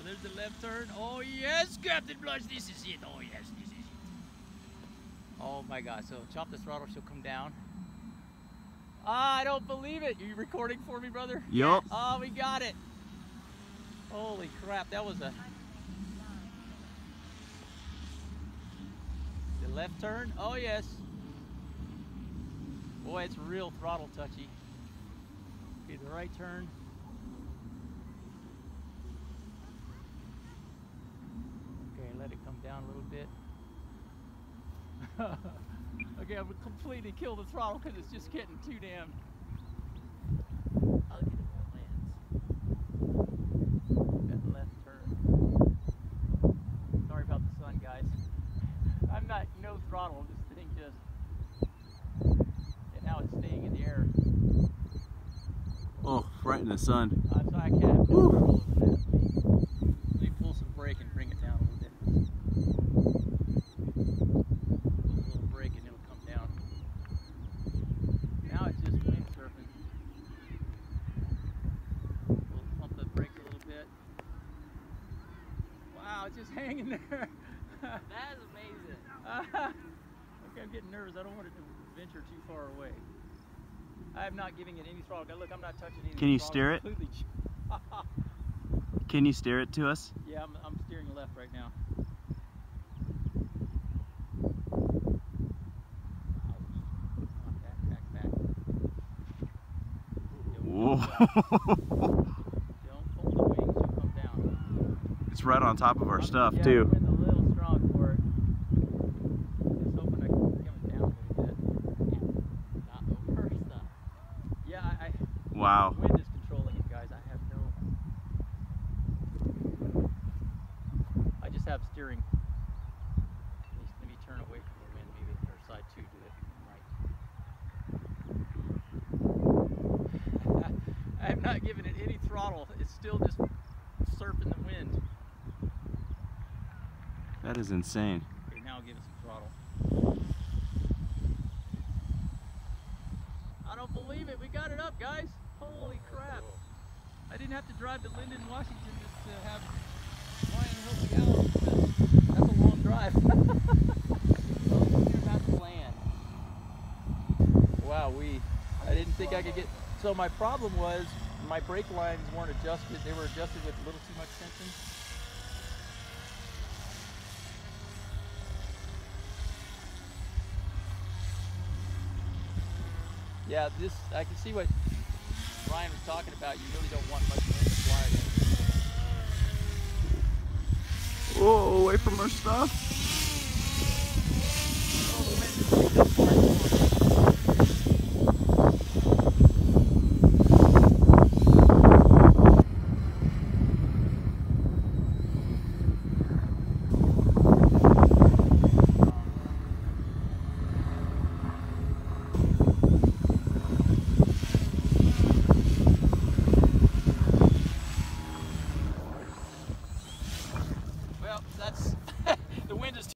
there's the left turn. Oh yes, Captain Blush, this is it. Oh yes, this is it. Oh my God, so chop the throttle, she'll come down. Ah, I don't believe it. Are you recording for me, brother? Yup. Oh, we got it. Holy crap, that was a... The left turn? Oh yes. Boy, it's real throttle touchy. Okay, the right turn. Okay, let it come down a little bit. Okay, I would completely kill the throttle because it's just getting too damn... I'll get it when it lands. That left turn. Sorry about the sun, guys. I'm not no throttle. This thing just... And now it's staying in the air. Oh, right in the sun. So I can't have no control over that. Let me pull some brake and bring it down a little bit. Pull a little brake and it'll come down. Now it's just windsurfing. We'll pump the brakes a little bit. Wow, it's just hanging there. That is amazing. Okay, I'm getting nervous. I don't want it to venture too far away. I'm not giving it any throttle. Look, I'm not touching any. Can you steer it? Can you steer it to us? Yeah, I'm steering left right now. Back. Whoa. Don't pull the wings, you'll come down. It's right on top of our stuff, yeah, too. The wind's a little strong for it. Just hoping I can come it down a little bit. Not over stuff. Yeah, Wow. The wind is controlling it, guys. I just have steering. Let me turn away from the wind, maybe, or side two, do it right. I'm not giving it any throttle. It's still just surfing the wind. That is insane. Okay, now I'll give it some throttle. I don't believe it. We got it up, guys. Holy crap. I didn't have to drive to Linden, Washington just to have Ryan help me out. That's a long drive. That's the plan. Wow, I didn't think I could get... So my problem was my brake lines weren't adjusted. They were adjusted with a little too much tension. Yeah, I can see what Ryan was talking about. You really don't want much wind to fly against. Whoa, away from our stuff. Oh, the wind is really this part.